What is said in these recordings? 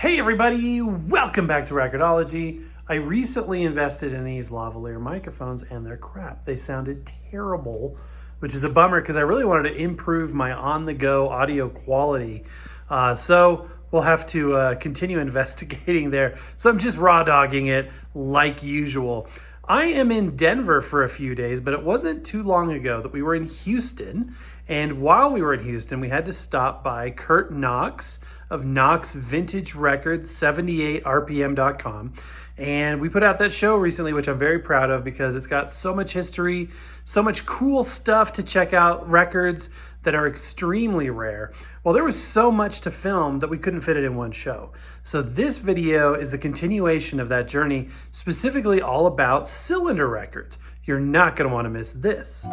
Hey everybody, welcome back to Record-ology. I recently invested in these lavalier microphones and they're crap. They sounded terrible, which is a bummer because I really wanted to improve my on-the-go audio quality. So we'll have to continue investigating there. So I'm just raw dogging it like usual. I am in Denver for a few days, but it wasn't too long ago that we were in Houston. And while we were in Houston, we had to stop by Kurt Nauck's of Nauck's Vintage Records, 78rpm.com. And we put out that show recently, which I'm very proud of because it's got so much history, so much cool stuff to check out, records that are extremely rare. Well, there was so much to film that we couldn't fit it in one show. So this video is a continuation of that journey, specifically all about cylinder records. You're not going to want to miss this.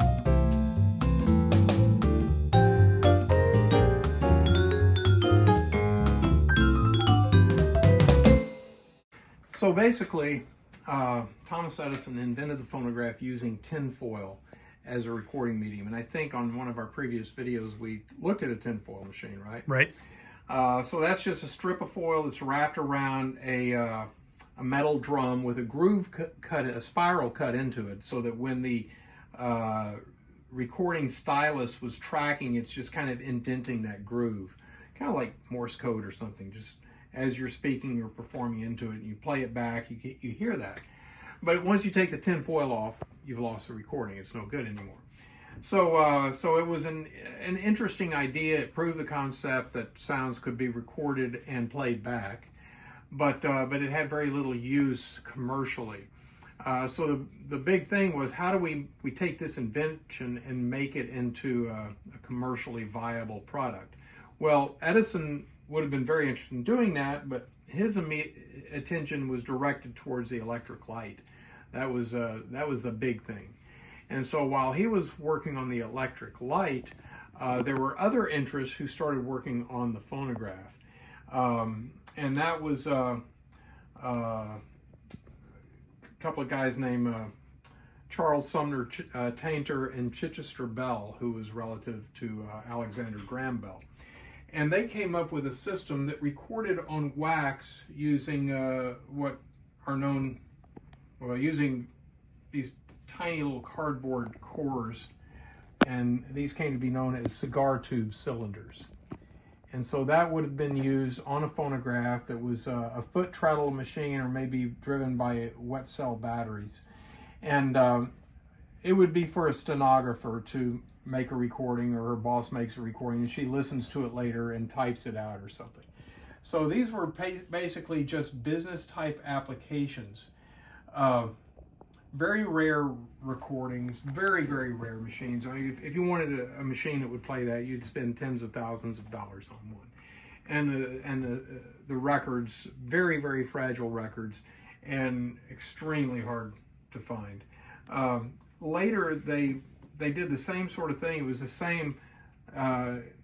So basically, Thomas Edison invented the phonograph using tinfoil as a recording medium. And I think on one of our previous videos, we looked at a tinfoil machine, right? Right. So that's just a strip of foil that's wrapped around a metal drum with a groove cut, a spiral cut into it, so that when the recording stylus was tracking, it's just kind of indenting that groove. Kind of like Morse code or something, just as you're speaking or performing into it, you play it back, you hear that. But once you take the tin foil off, you've lost the recording. It's no good anymore. So it was an interesting idea. It proved the concept that sounds could be recorded and played back, but it had very little use commercially. So the big thing was, how do we take this invention and make it into a commercially viable product? Well, Edison would have been very interested in doing that, but his attention was directed towards the electric light. That was the big thing. And so while he was working on the electric light, there were other interests who started working on the phonograph. And that was a couple of guys named Charles Sumner Tainter and Chichester Bell, who was relative to Alexander Graham Bell. And they came up with a system that recorded on wax using using these tiny little cardboard cores, and these came to be known as cigar tube cylinders. And so that would have been used on a phonograph that was a foot treadle machine, or maybe driven by wet cell batteries. And it would be for a stenographer to make a recording, or her boss makes a recording and she listens to it later and types it out or something. So these were basically just business type applications. Very rare recordings, very, very rare machines. I mean, if you wanted a machine that would play that, you'd spend tens of thousands of dollars on one. And the records, very, very fragile records, and extremely hard to find. Later, they did the same sort of thing. It was the same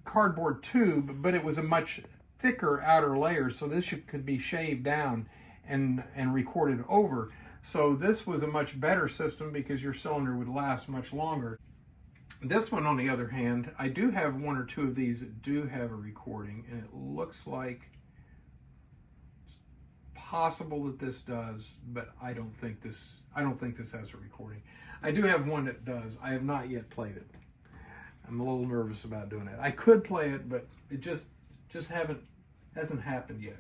cardboard tube, but it was a much thicker outer layer, so this could be shaved down and recorded over. So this was a much better system because your cylinder would last much longer. This one, on the other hand, I do have one or two of these that do have a recording, and it looks like it's possible that this does, but I don't think this has a recording. I do have one that does. I have not yet played it. I'm a little nervous about doing it. I could play it, but it just hasn't happened yet.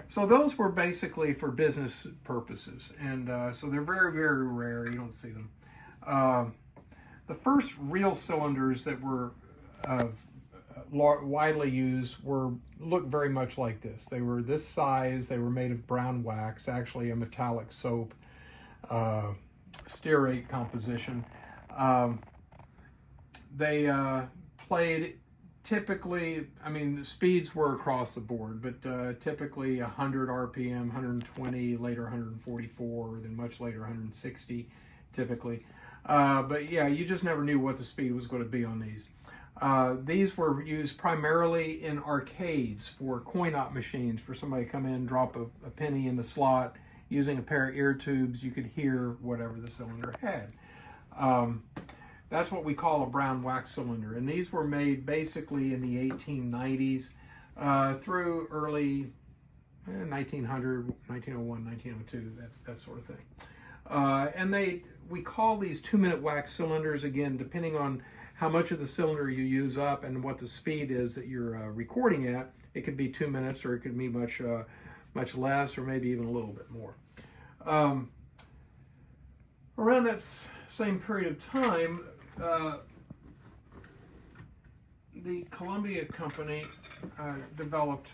So those were basically for business purposes, and so they're very, very rare. You don't see them. The first real cylinders that were widely used looked very much like this. They were this size. They were made of brown wax, actually a metallic soap, stearate composition. They played typically, I mean, the speeds were across the board, but typically 100 RPM, 120, later 144, then much later 160 typically. But yeah, you just never knew what the speed was going to be on these. These were used primarily in arcades for coin-op machines, for somebody to come in, drop a penny in the slot. Using a pair of ear tubes, you could hear whatever the cylinder had. That's what we call a brown wax cylinder. And these were made basically in the 1890s through early 1900, 1901, 1902, that sort of thing. And we call these 2-minute wax cylinders, again, depending on how much of the cylinder you use up and what the speed is that you're recording at. It could be 2 minutes, or it could be much less, or maybe even a little bit more. Around that same period of time, the Columbia Company developed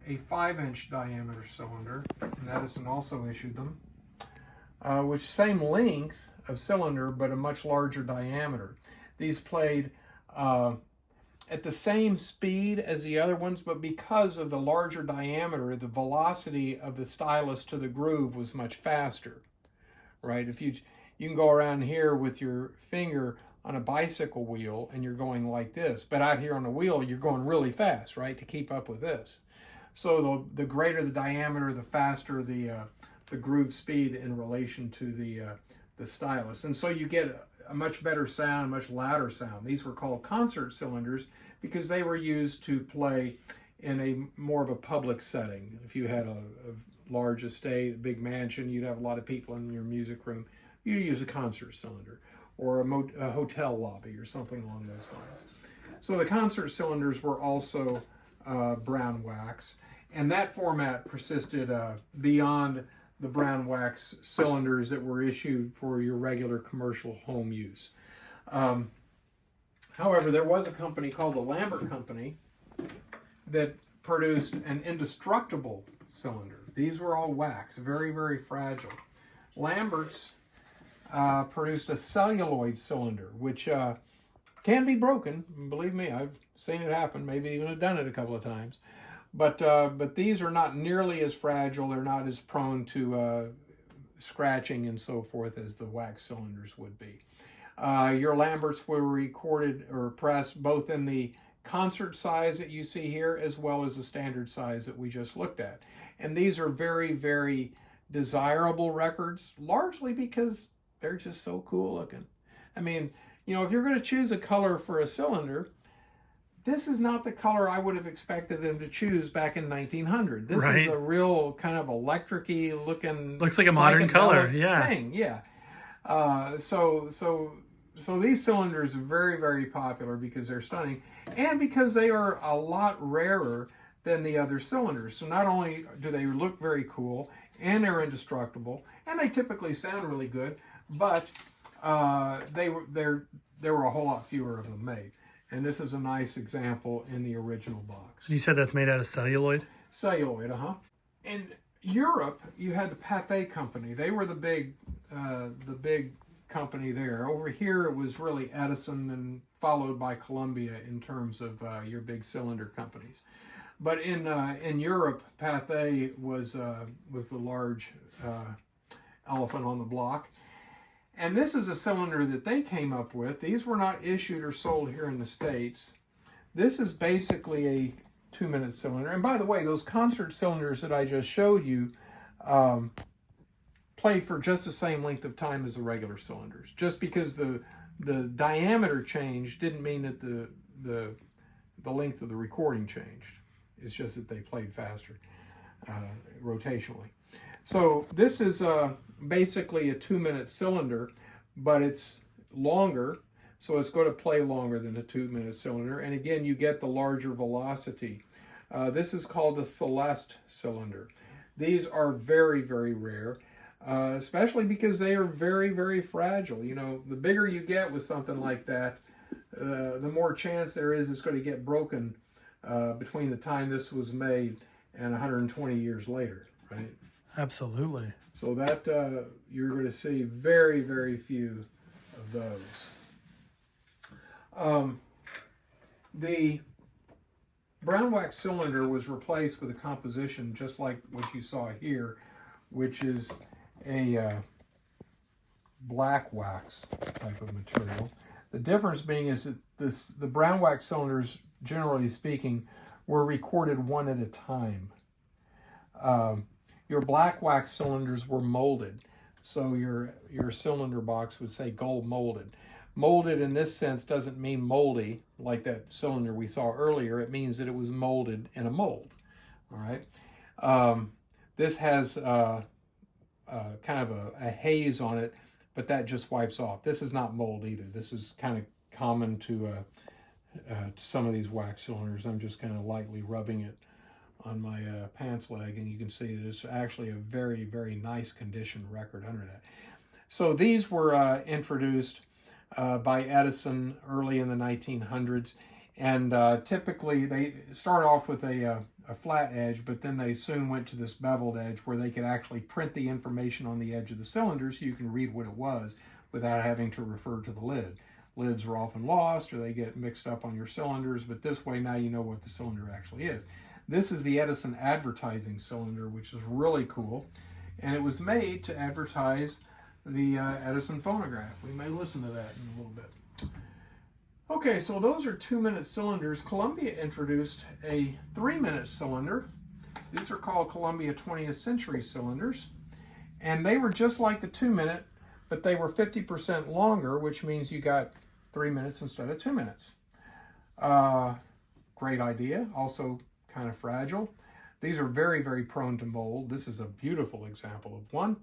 a 5-inch diameter cylinder, and Edison also issued them, which same length of cylinder, but a much larger diameter. These played at the same speed as the other ones, but because of the larger diameter, the velocity of the stylus to the groove was much faster, right? If you can go around here with your finger on a bicycle wheel and you're going like this, but out here on the wheel, you're going really fast, right, to keep up with this. So the greater the diameter, the faster the groove speed in relation to the stylus. And so you get a much better sound, much louder sound. These were called concert cylinders because they were used to play in a more of a public setting. If you had a large estate, a big mansion, you'd have a lot of people in your music room, you'd use a concert cylinder, or a hotel lobby or something along those lines. So the concert cylinders were also brown wax, and that format persisted beyond the brown wax cylinders that were issued for your regular commercial home use. However, there was a company called the Lambert Company that produced an indestructible cylinder. These were all wax, very, very fragile. Lambert's produced a celluloid cylinder, which can be broken. Believe me, I've seen it happen, maybe even have done it a couple of times. But these are not nearly as fragile. They're not as prone to scratching and so forth as the wax cylinders would be. Your Lamberts were recorded or pressed both in the concert size that you see here as well as the standard size that we just looked at. And these are very, very desirable records, largely because they're just so cool looking. I mean, you know, if you're going to choose a color for a cylinder, this is not the color I would have expected them to choose back in 1900. This is a real kind of electric-y looking, looks like a modern color, yeah. Thing, yeah. So these cylinders are very, very popular because they're stunning, and because they are a lot rarer than the other cylinders. So not only do they look very cool, and they're indestructible, and they typically sound really good, but there were a whole lot fewer of them made. And this is a nice example in the original box. You said that's made out of celluloid? Celluloid, In Europe, you had the Pathé Company. They were the big company there. Over here, it was really Edison, and followed by Columbia in terms of your big cylinder companies. But in Europe, Pathé was the large elephant on the block. And this is a cylinder that they came up with. These were not issued or sold here in the States. This is basically a 2-minute cylinder. And by the way, those concert cylinders that I just showed you play for just the same length of time as the regular cylinders. Just because the diameter change didn't mean that the length of the recording changed. It's just that they played faster rotationally. So this is basically a 2-minute cylinder, but it's longer, so it's going to play longer than a 2-minute cylinder. And again, you get the larger velocity. This is called the Celeste cylinder. These are very, very rare, especially because they are very, very fragile. You know, the bigger you get with something like that, the more chance there is it's going to get broken between the time this was made and 120 years later, right? Absolutely. So that you're going to see very, very few of those. The brown wax cylinder was replaced with a composition just like what you saw here, which is a black wax type of material. The difference being is that the brown wax cylinders, generally speaking, were recorded one at a time. Your black wax cylinders were molded, so your cylinder box would say gold molded. Molded in this sense doesn't mean moldy like that cylinder we saw earlier. It means that it was molded in a mold. All right. This has kind of a haze on it, but that just wipes off. This is not mold either. This is kind of common to some of these wax cylinders. I'm just kind of lightly rubbing it on my pants leg, and you can see that it's actually a very, very nice condition record under that. So these were introduced by Edison early in the 1900s, and typically they start off with a flat edge, but then they soon went to this beveled edge where they could actually print the information on the edge of the cylinder so you can read what it was without having to refer to the lid. Lids are often lost or they get mixed up on your cylinders, but this way now you know what the cylinder actually is. This is the Edison advertising cylinder, which is really cool, and it was made to advertise the Edison phonograph. We may listen to that in a little bit. Okay, so those are 2-minute cylinders. Columbia introduced a 3-minute cylinder. These are called Columbia 20th Century cylinders, and they were just like the 2-minute, but they were 50% longer, which means you got 3 minutes instead of 2 minutes. Great idea. Also kind of fragile. These are very, very prone to mold. This is a beautiful example of one.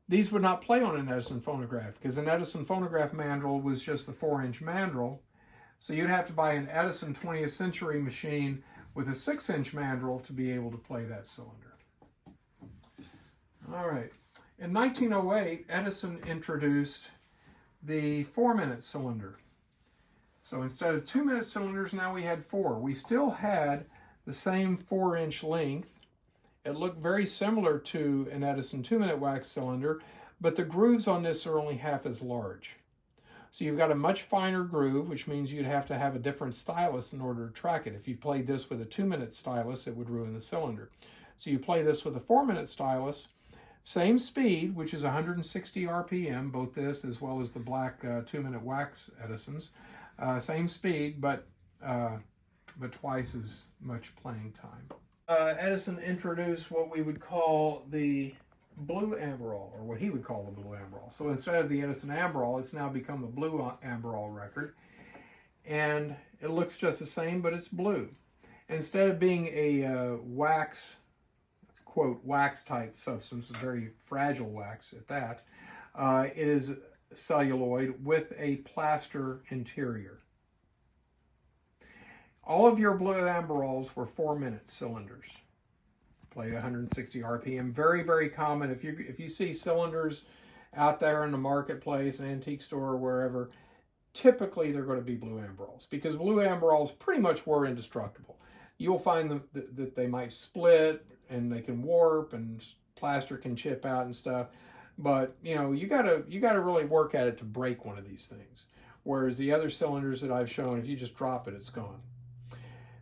These would not play on an Edison phonograph because an Edison phonograph mandrel was just the 4-inch mandrel. So you'd have to buy an Edison 20th Century machine with a 6-inch mandrel to be able to play that cylinder. All right. In 1908, Edison introduced the 4-minute cylinder. So instead of 2-minute cylinders, now we had 4. We still had the same 4-inch length. It looked very similar to an Edison 2-minute wax cylinder, but the grooves on this are only half as large. So you've got a much finer groove, which means you'd have to have a different stylus in order to track it. If you played this with a 2-minute stylus, it would ruin the cylinder. So you play this with a 4-minute stylus, same speed, which is 160 RPM, both this as well as the black 2-minute wax Edisons. Same speed, but twice as much playing time. Edison introduced what we would call the blue amberol, or what he would call the blue amberol. So instead of the Edison amberol, it's now become the blue amberol record. And it looks just the same, but it's blue. And instead of being a wax, quote, wax type substance, a very fragile wax at that, it is celluloid with a plaster interior. All of your blue amberols were 4-minute cylinders, played 160 RPM. Very, very common. If you see cylinders out there in the marketplace, an antique store, or wherever, typically they're going to be blue amberols because blue amberols pretty much were indestructible. You'll find that they might split and they can warp and plaster can chip out and stuff. But you know, you gotta really work at it to break one of these things. Whereas the other cylinders that I've shown, if you just drop it, it's gone.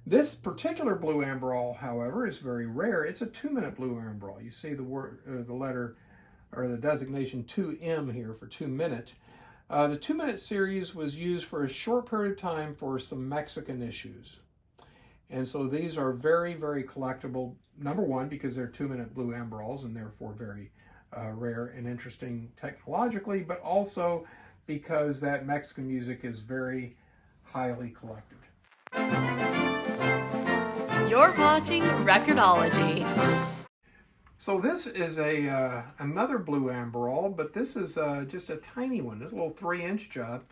This particular blue amberol, however, is very rare. It's a 2-minute blue amberol. You see the word, the letter, or the designation 2M here for 2-minute. The 2-minute series was used for a short period of time for some Mexican issues. And so these are very, very collectible. Number one, because they're 2-minute blue amberols and therefore very rare and interesting technologically, but also because that Mexican music is very highly collected. You're watching Record-ology. So this is another blue amberol, but this is just a tiny one. It's a little 3-inch job.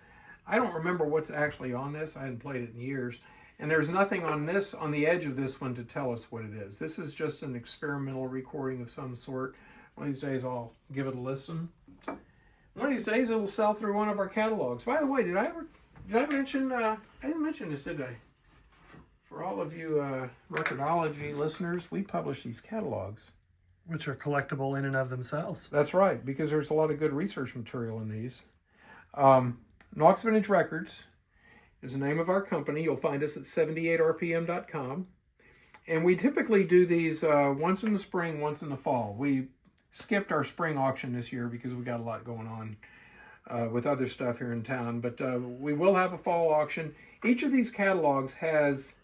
I don't remember what's actually on this. I hadn't played it in years. And there's nothing on the edge of this one to tell us what it is. This is just an experimental recording of some sort. One of these days I'll give it a listen. One of these days it'll sell through one of our catalogs. By the way, did I mention, I didn't mention this, did I? For all of you Record-ology listeners, we publish these catalogs. Which are collectible in and of themselves. That's right, because there's a lot of good research material in these. Nauck's Vintage Records is the name of our company. You'll find us at 78rpm.com. And we typically do these once in the spring, once in the fall. We skipped our spring auction this year because we got a lot going on with other stuff here in town. But we will have a fall auction. Each of these catalogs has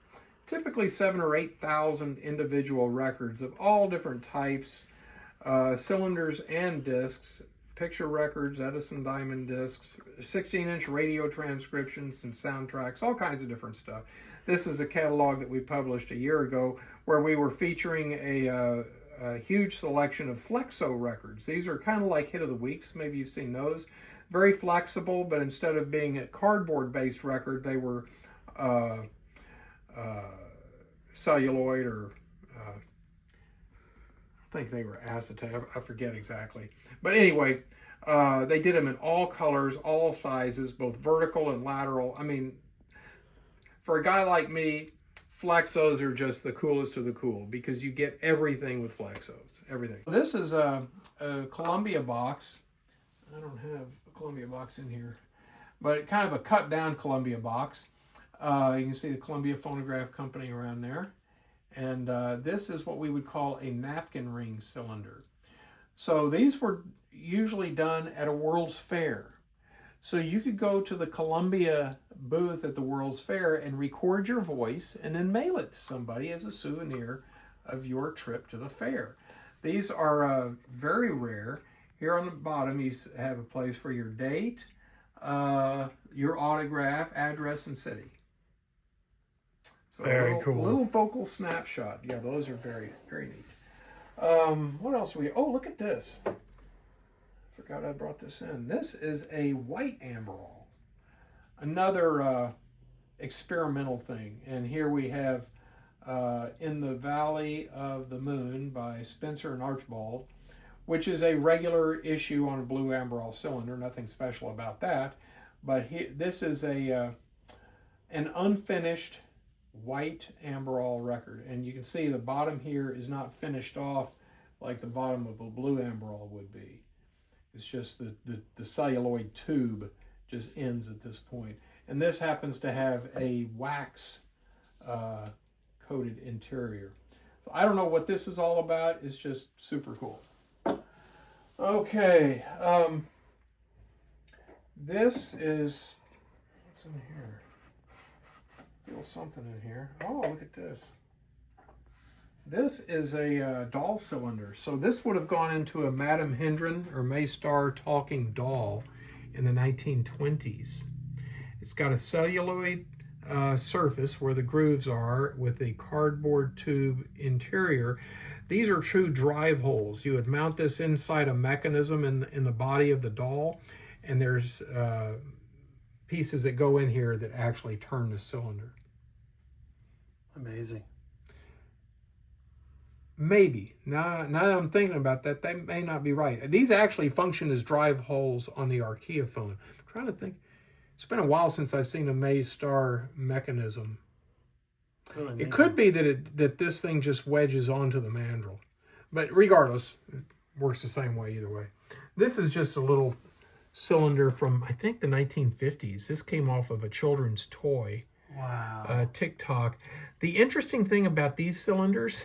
typically 7,000 or 8,000 individual records of all different types, cylinders and discs, picture records, Edison diamond discs, 16-inch radio transcriptions and soundtracks, all kinds of different stuff. This is a catalog that we published a year ago where we were featuring a huge selection of flexo records. These are kind of like hit of the weeks. Maybe you've seen those. Very flexible, but instead of being a cardboard-based record, they were celluloid, or I think they were acetate. I forget exactly. But anyway, they did them in all colors, all sizes, both vertical and lateral. I mean, for a guy like me, flexos are just the coolest of the cool because you get everything with flexos, everything. This is a Columbia box. I don't have a Columbia box in here, but kind of a cut down Columbia box. You can see the Columbia Phonograph Company around there. And this is what we would call a napkin ring cylinder. So these were usually done at a World's Fair. So you could go to the Columbia booth at the World's Fair and record your voice and then mail it to somebody as a souvenir of your trip to the fair. These are very rare. Here on the bottom you have a place for your date, your autograph, address, and city. So very cool. A little vocal snapshot. Yeah, those are very, very neat. What else do we... Oh, look at this. I forgot I brought this in. This is a white amberol. Another experimental thing. And here we have In the Valley of the Moon by Spencer and Archibald, which is a regular issue on a blue amberol cylinder. Nothing special about that. But this is an unfinished white amberol record, and you can see the bottom here is not finished off like the bottom of a blue amberol would be. It's just the celluloid tube just ends at this point. And this happens to have a wax coated interior. So I don't know what this is all about. It's just super cool. Okay, this is, what's in here? Feel something in here. Oh, look at this. This is a doll cylinder. So this would have gone into a Madame Hendren or May Star talking doll in the 1920s. It's got a celluloid surface where the grooves are with a cardboard tube interior. These are true drive holes. You would mount this inside a mechanism in the body of the doll, and there's pieces that go in here that actually turn the cylinder. Amazing. Maybe. Now that I'm thinking about that, that may not be right. These actually function as drive holes on the archeophone. I'm trying to think. It's been a while since I've seen a May Star mechanism. Really It could be that this thing just wedges onto the mandrel. But regardless, it works the same way either way. This is just a little cylinder from, I think, the 1950s. This came off of a children's toy. Wow. TikTok. The interesting thing about these cylinders,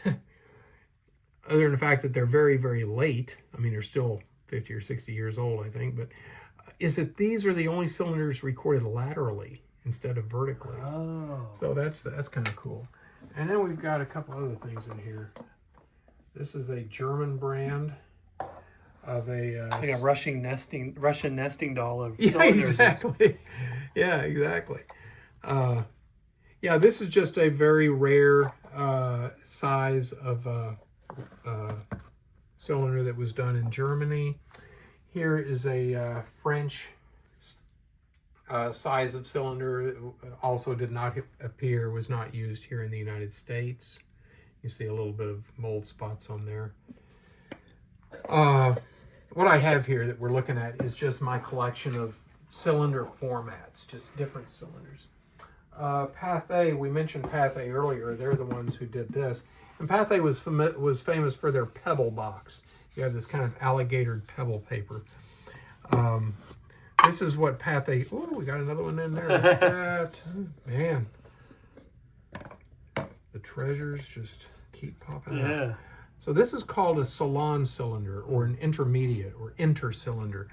other than the fact that they're very, very late, I mean, they're still 50 or 60 years old, I think, but is that these are the only cylinders recorded laterally instead of vertically. Oh. So that's kind of cool. And then we've got a couple other things in here. This is a German brand of a... It's like a Russian nesting doll of yeah, cylinders. exactly. Yeah, exactly. Yeah, this is just a very rare size of cylinder that was done in Germany. Here is a French size of cylinder. Also did not appear, was not used here in the United States. You see a little bit of mold spots on there. What I have here that we're looking at is just my collection of cylinder formats, just different cylinders. Pathé, we mentioned Pathé earlier. They're the ones who did this. And Pathé was famous for their pebble box. You have this kind of alligator pebble paper. This is what Pathé... Oh, we got another one in there. Look at that. Man. The treasures just keep popping out. So this is called a salon cylinder or an intermediate or intercylinder.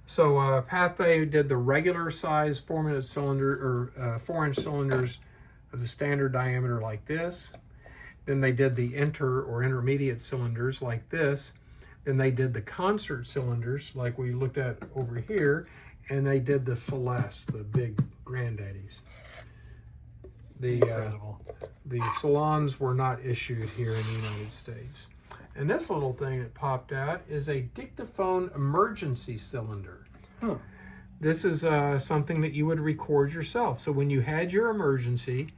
So Pathé did the regular size 4-minute cylinder or 4-inch cylinders of the standard diameter like this. Then they did the inter or intermediate cylinders like this. Then they did the concert cylinders, like we looked at over here, and they did the Celeste, the big granddaddies. Incredible. The salons were not issued here in the United States. And this little thing that popped out is a dictaphone emergency cylinder. Huh. This is something that you would record yourself. So when you had your emergency,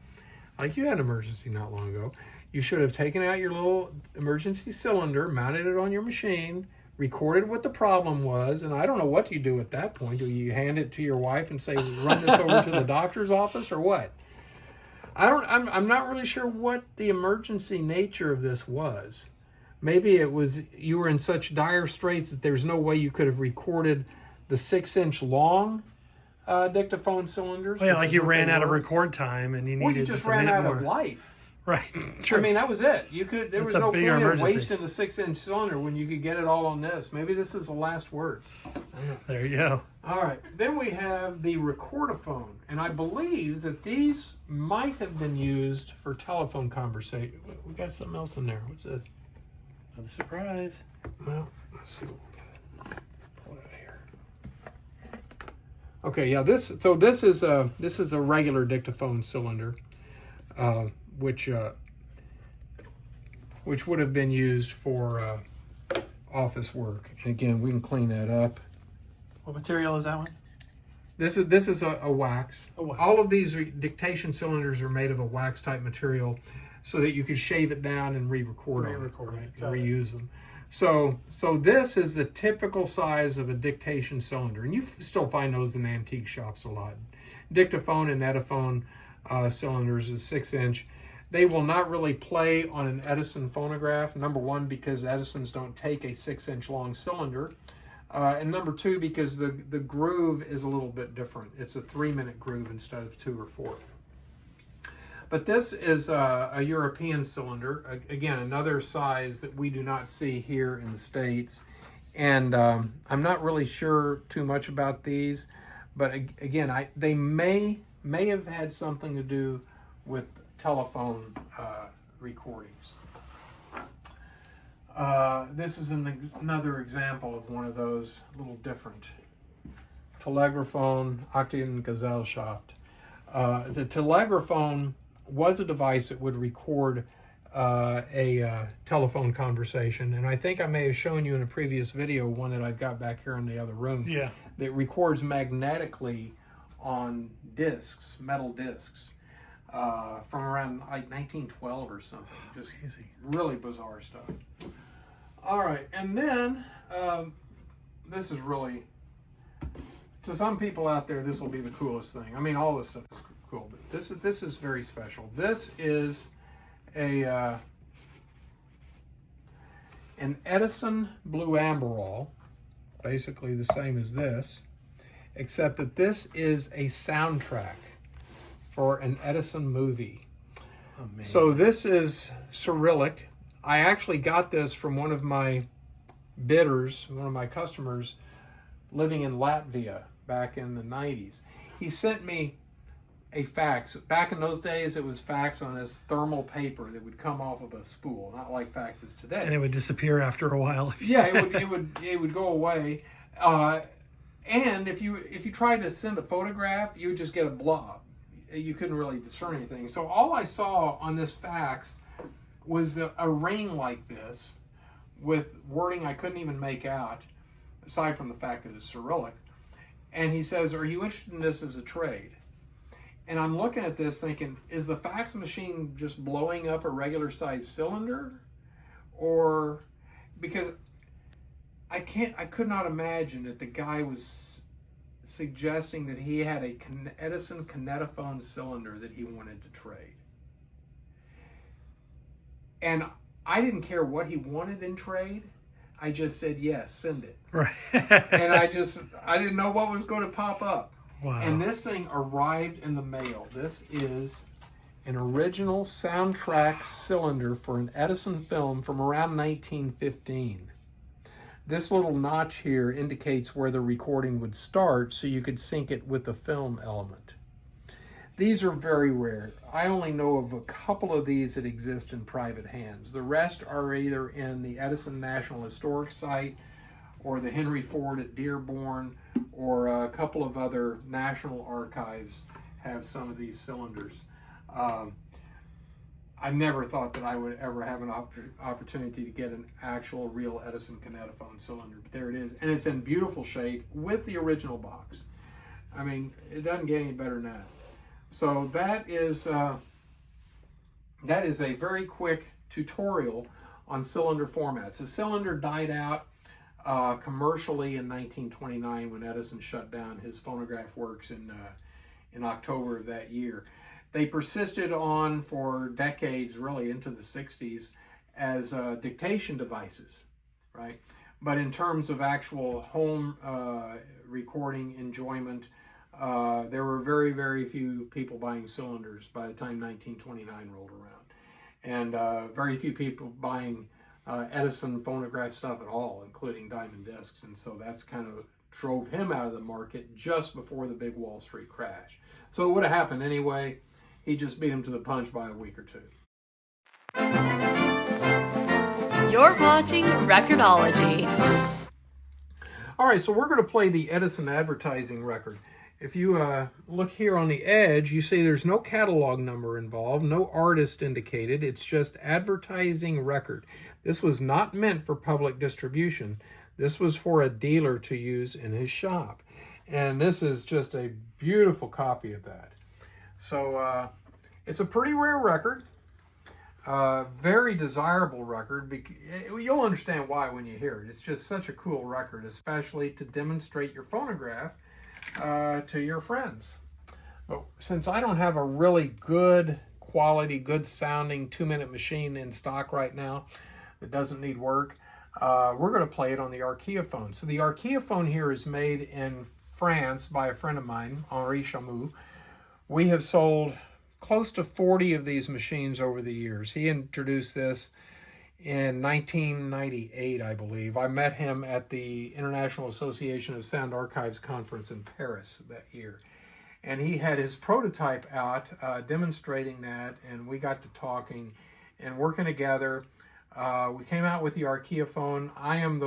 like you had an emergency not long ago, you should have taken out your little emergency cylinder, mounted it on your machine, recorded what the problem was, and I don't know what you do at that point. Do you hand it to your wife and say, run this over to the doctor's office, or what? I'm not really sure what the emergency nature of this was. Maybe it was you were in such dire straits that there's no way you could have recorded the 6-inch long dictaphone cylinders. Well, yeah, like you ran out of record time and you needed Well, you just a ran minute out more. of life. Right. True. I mean, that was it. You could. There It's was a no bigger point in emergency. wasting the 6-inch cylinder when you could get it all on this. Maybe this is the last words. There you go. All right. Then we have the Record-ophone, and I believe that these might have been used for telephone conversation. We got something else in there. What's this? Another surprise. Well, let's see what we got. Pull it out of here. Okay, yeah. This is a regular dictaphone cylinder, which would have been used for office work. And again, we can clean that up. What material is that one? This is a wax. A wax. All of these dictation cylinders are made of a wax type material, so that you could shave it down and re-record on it, right? Got it. Reuse them. So this is the typical size of a dictation cylinder, and you still find those in antique shops a lot. Dictaphone and Ediphone cylinders is 6-inch. They will not really play on an Edison phonograph. Number one, because Edisons don't take a 6-inch long cylinder. And number two, because the groove is a little bit different. It's a 3-minute groove instead of 2 or 4. But this is a European cylinder. Again, another size that we do not see here in the States. And I'm not really sure too much about these. But again, they may have had something to do with telephone recordings. This is another example of one of those little different. Telegraphone, Aktiengesellschaft. The telegraphone was a device that would record a telephone conversation, and I think I may have shown you in a previous video one that I've got back here in the other room. Yeah. That records magnetically on discs, metal discs, from around like 1912 or something. Just Crazy. really bizarre stuff. All right, and then this is really, to some people out there, this will be the coolest thing. I mean, all this stuff is cool, but this is very special. This is an Edison blue amberol, basically the same as this, except that this is a soundtrack for an Edison movie. Amazing. So this is Cyrillic. I actually got this from one of my bidders, one of my customers living in Latvia back in the 90s. He sent me a fax. Back in those days, it was fax on this thermal paper that would come off of a spool, not like faxes today. And it would disappear after a while. Yeah, it would go away. And if you tried to send a photograph, you would just get a blob. You couldn't really discern anything. So all I saw on this fax was a ring like this with wording I couldn't even make out, aside from the fact that it's Cyrillic. And he says, "Are you interested in this as a trade?" And I'm looking at this thinking, is the fax machine just blowing up a regular size cylinder? Or, because I could not imagine that the guy was suggesting that he had a Edison kinetophone cylinder that he wanted to trade. And I didn't care what he wanted in trade. I just said, yes, send it. Right. And I didn't know what was going to pop up. Wow. And this thing arrived in the mail. This is an original soundtrack cylinder for an Edison film from around 1915. This little notch here indicates where the recording would start so you could sync it with the film element. These are very rare. I only know of a couple of these that exist in private hands. The rest are either in the Edison National Historic Site or the Henry Ford at Dearborn, or a couple of other national archives have some of these cylinders. I never thought that I would ever have an opportunity to get an actual real Edison kinetophone cylinder, but there it is. And it's in beautiful shape with the original box. I mean, it doesn't get any better than that. So that is a very quick tutorial on cylinder formats. The cylinder died out commercially in 1929 when Edison shut down his phonograph works in October of that year. They persisted on for decades, really into the 60s, as dictation devices, right? But in terms of actual home recording enjoyment, there were very, very few people buying cylinders by the time 1929 rolled around. And very few people buying Edison phonograph stuff at all, including diamond discs. And so that's kind of drove him out of the market just before the big Wall Street crash. So it would have happened anyway. He just beat him to the punch by a week or two. You're watching Record-ology. All right, so we're going to play the Edison advertising record. If you look here on the edge, you see there's no catalog number involved, no artist indicated. It's just advertising record. This was not meant for public distribution. This was for a dealer to use in his shop. And this is just a beautiful copy of that. So it's a pretty rare record, very desirable record. You'll understand why when you hear it. It's just such a cool record, especially to demonstrate your phonograph to your friends. But since I don't have a really good quality, good sounding 2-minute machine in stock right now that doesn't need work, we're going to play it on the archeophone. So the archeophone here is made in France by a friend of mine, Henri Chamoux. We have sold close to 40 of these machines over the years. He introduced this in 1998, I believe. I met him at the International Association of Sound Archives conference in Paris that year. And he had his prototype out demonstrating that, and we got to talking and working together. We came out with the archeophone. I am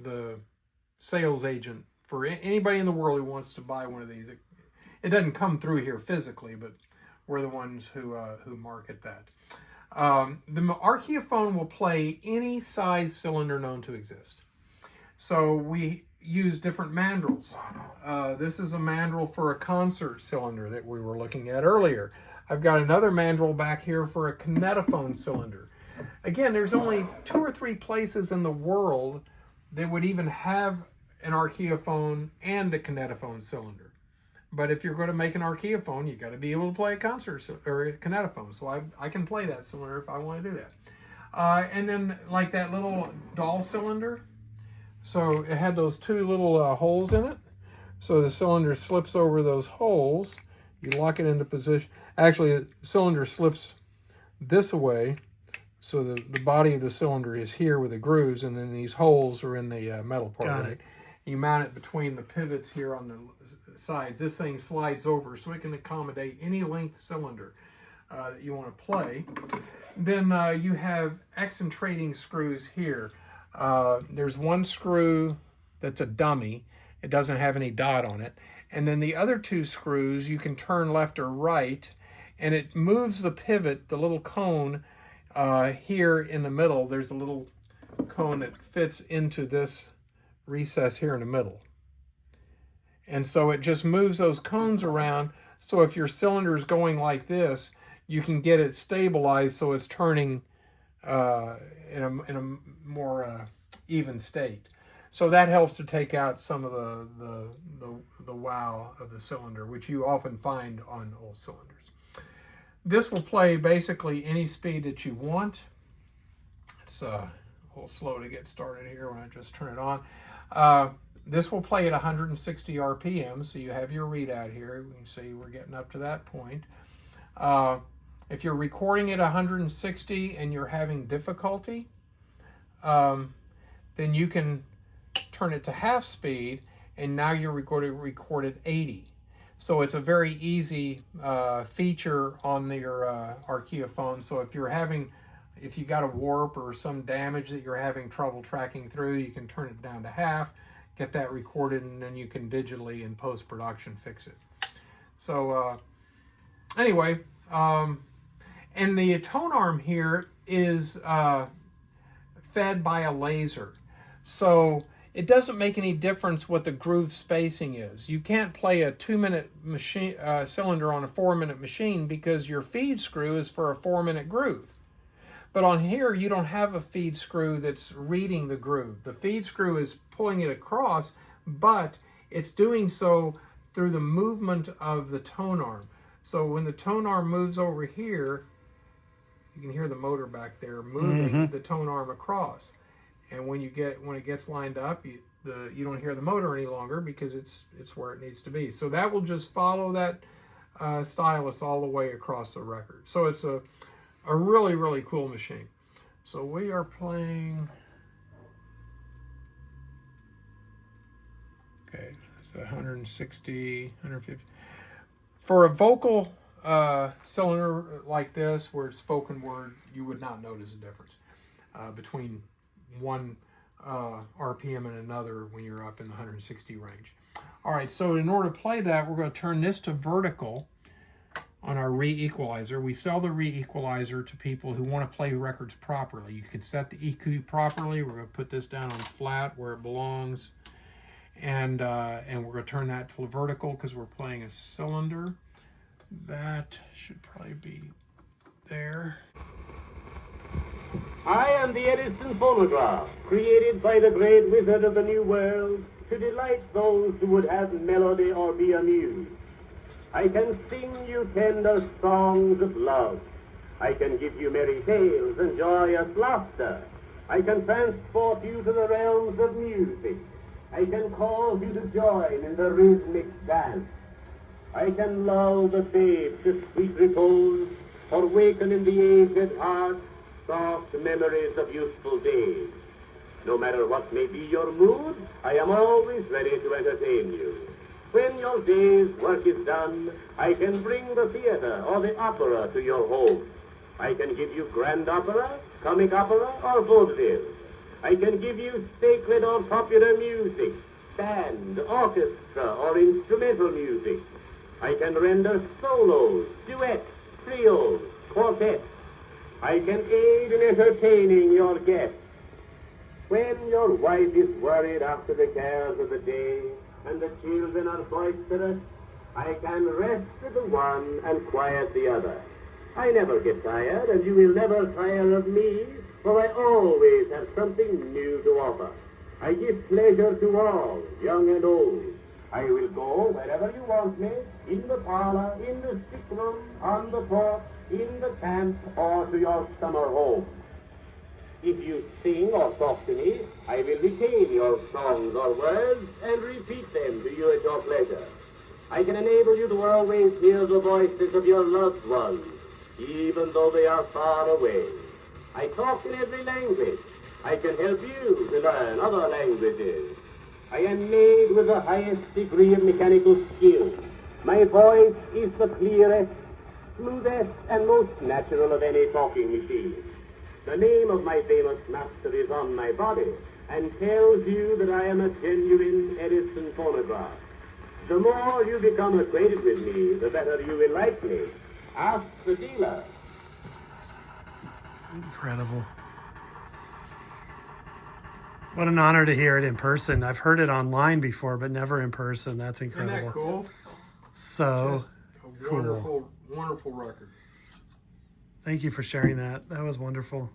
the sales agent for anybody in the world who wants to buy one of these. It doesn't come through here physically, but we're the ones who market that. The archeophone will play any size cylinder known to exist. So we use different mandrels. This is a mandrel for a concert cylinder that we were looking at earlier. I've got another mandrel back here for a kinetophone cylinder. Again, there's only 2 or 3 places in the world that would even have an archeophone and a kinetophone cylinder. But if you're going to make an archeophone, you got to be able to play a concert or a kinetophone. So I can play that cylinder if I want to do that. And then like that little doll cylinder. So it had those 2 little holes in it. So the cylinder slips over those holes. You lock it into position. Actually, the cylinder slips this way. So the body of the cylinder is here with the grooves, and then these holes are in the metal part. Got right? it. You mount it between the pivots here on the sides. This thing slides over so it can accommodate any length cylinder that you want to play. Then you have accentrating screws here. There's one screw that's a dummy. It doesn't have any dot on it. And then the other 2 screws you can turn left or right, and it moves the pivot, the little cone here in the middle. There's a little cone that fits into this recess here in the middle. And so it just moves those cones around. So if your cylinder is going like this, you can get it stabilized so it's turning in a more even state. So that helps to take out some of the wow of the cylinder, which you often find on old cylinders. This will play basically any speed that you want. It's a little slow to get started here when I just turn it on. This will play at 160 RPM, so you have your readout here. You can see we're getting up to that point. If you're recording at 160 and you're having difficulty, then you can turn it to half speed, and now you're record at 80. So it's a very easy feature on your archeophone. So if you got a warp or some damage that you're having trouble tracking through, you can turn it down to half, get that recorded, and then you can digitally in post-production fix it. So anyway, and the tone arm here is fed by a laser. So it doesn't make any difference what the groove spacing is. You can't play a 2-minute machine cylinder on a 4-minute machine because your feed screw is for a 4-minute groove. But on here, you don't have a feed screw that's reading the groove. The feed screw is pulling it across, but it's doing so through the movement of the tone arm. So when the tone arm moves over here, you can hear the motor back there moving the tone arm across. And when it gets lined up, you don't hear the motor any longer because it's where it needs to be. So that will just follow that stylus all the way across the record. So it's a really, really cool machine. So we are playing. Okay, it's 160, 150. For a vocal cylinder like this, where it's spoken word, you would not notice a difference between one RPM and another when you're up in the 160 range. All right, so in order to play that, we're going to turn this to vertical on our re-equalizer. We sell the re-equalizer to people who want to play records properly. You can set the EQ properly. We're going to put this down on flat where it belongs, and we're going to turn that to vertical because we're playing a cylinder. That should probably be there. I am the Edison phonograph, created by the great wizard of the New World to delight those who would have melody or be amused. I can sing you tender songs of love. I can give you merry tales and joyous laughter. I can transport you to the realms of music. I can cause you to join in the rhythmic dance. I can lull the babe to sweet repose, or waken in the aged heart soft memories of youthful days. No matter what may be your mood, I am always ready to entertain you. When your day's work is done, I can bring the theater or the opera to your home. I can give you grand opera, comic opera, or vaudeville. I can give you sacred or popular music, band, orchestra, or instrumental music. I can render solos, duets, trios, quartets. I can aid in entertaining your guests. When your wife is worried after the cares of the day and the children are boisterous, I can rest with the one and quiet the other. I never get tired, and you will never tire of me, for I always have something new to offer. I give pleasure to all, young and old. I will go wherever you want me, in the parlor, in the sick room, on the porch, in the camp, or to your summer home. If you sing or talk to me, I will retain your songs or words and repeat them to you at your pleasure. I can enable you to always hear the voices of your loved ones, even though they are far away. I talk in every language. I can help you to learn other languages. I am made with the highest degree of mechanical skill. My voice is the clearest, smoothest, and most natural of any talking machine. The name of my famous master is on my body and tells you that I am a genuine Edison phonograph. The more you become acquainted with me, the better you will like me. Ask the dealer. Incredible. What an honor to hear it in person. I've heard it online before, but never in person. That's incredible. Isn't that cool? So Just a wonderful, wonderful record. Thank you for sharing that. That was wonderful.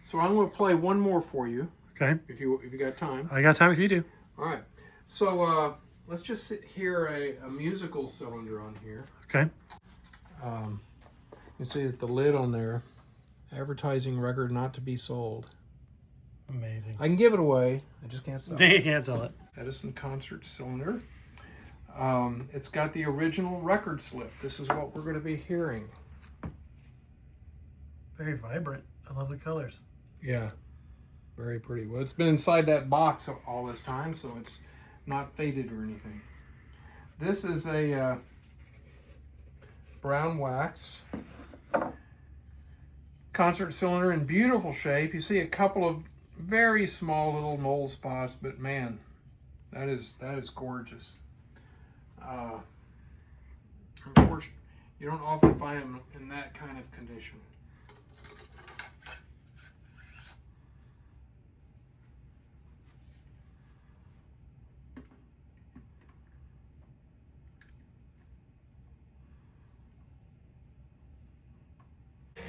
So I'm going to play one more for you, Okay. if you got time. I got time if you do. All right. So let's just hear a musical cylinder on here. Okay. You can see that the lid on there, advertising record not to be sold. Amazing. I can give it away. I just can't sell it. You can't sell it. Edison concert cylinder. It's got the original record slip. This is what we're going to be hearing. Very vibrant. I love the colors. Yeah, very pretty. Well, it's been inside that box all this time, so it's not faded or anything. This is a brown wax concert cylinder in beautiful shape. You see a couple of very small little mole spots, but man, that is gorgeous. Of course, you don't often find them in that kind of condition.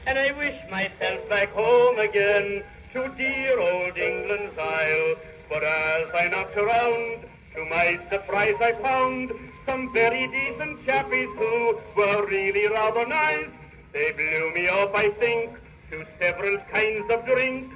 And I wish myself back home again to dear old England's Isle. But as I knocked around, to my surprise I found some very decent chappies who were really rather nice. They blew me up, I think, to several kinds of drink.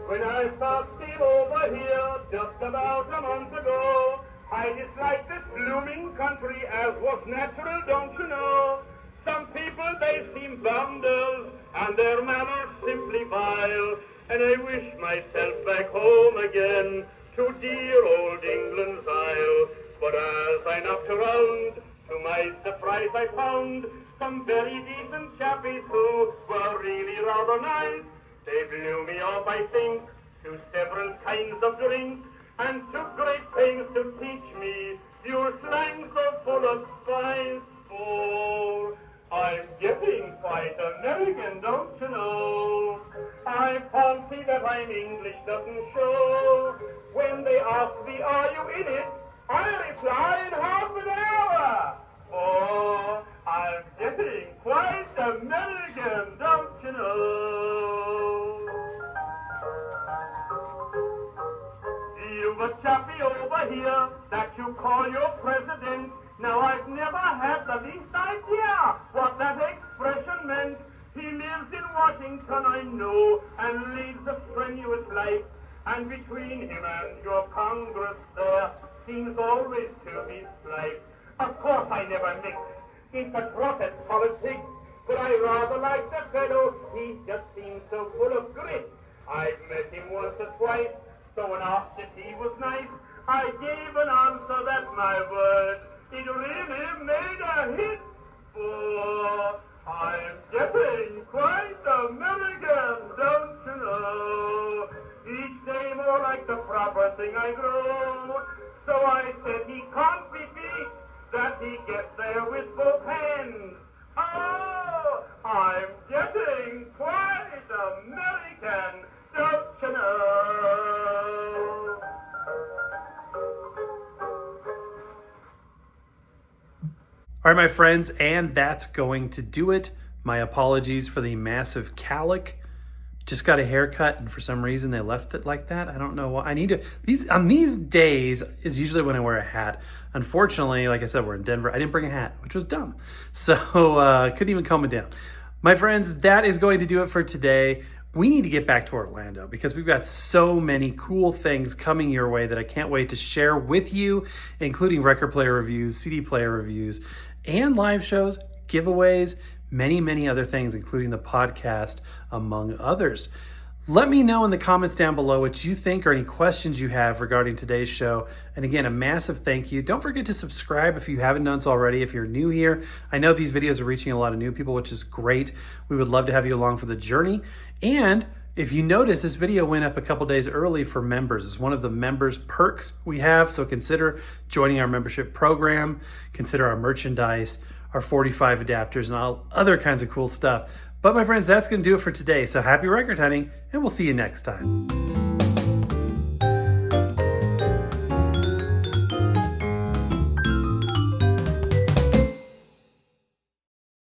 When I stopped it over here just about a month ago, I disliked this blooming country as was natural, don't you know? Some people, they seem bundles, and their manners simply vile. And I wish myself back home again to dear old England's Isle. But as I knocked around, to my surprise I found some very decent chappies who were really rather nice. They blew me up, I think, to several kinds of drink, and took great pains to teach me your slang so full of spice. For I'm getting quite American, don't you know? I fancy that I'm English doesn't show. When they ask me, are you in it? I reply in half an hour. For I'm getting quite American, don't you know? You've a chappie over here that you call your president. Now I've never had the least idea what that expression meant. He lives in Washington, I know, and leads a strenuous life. And between him and your Congress there seems always to be strife. Of course I never mix into trotted politics, but I rather like the fellow. He just seems so full of grit. I've met him once or twice, so when asked if he was nice, I gave an answer that my word, it really made a hit. For I'm getting quite American, don't you know? Each day more like the proper thing I grow. So I said he can't be beat, that he gets there with both hands. Oh, I'm getting quite American, don't you know? All right, my friends, and that's going to do it. My apologies for the massive calic. Just got a haircut, and for some reason they left it like that. I don't know why. I need to. These days is usually when I wear a hat. Unfortunately, like I said, we're in Denver. I didn't bring a hat, which was dumb. So couldn't even comb it down. My friends, that is going to do it for today. We need to get back to Orlando because we've got so many cool things coming your way that I can't wait to share with you, including record player reviews, CD player reviews, and live shows, giveaways, many other things, including the podcast, among others. Let me know in the comments down below what you think or any questions you have regarding today's show. And again, a massive thank you. Don't forget to subscribe if you haven't done so already. If you're new here, I know these videos are reaching a lot of new people, which is great. We would love to have you along for the journey. And if you notice, this video went up a couple days early for members. It's one of the members perks we have. So consider joining our membership program. Consider our merchandise, our 45 adapters, and all other kinds of cool stuff. But my friends, that's going to do it for today. So happy record hunting, and we'll see you next time.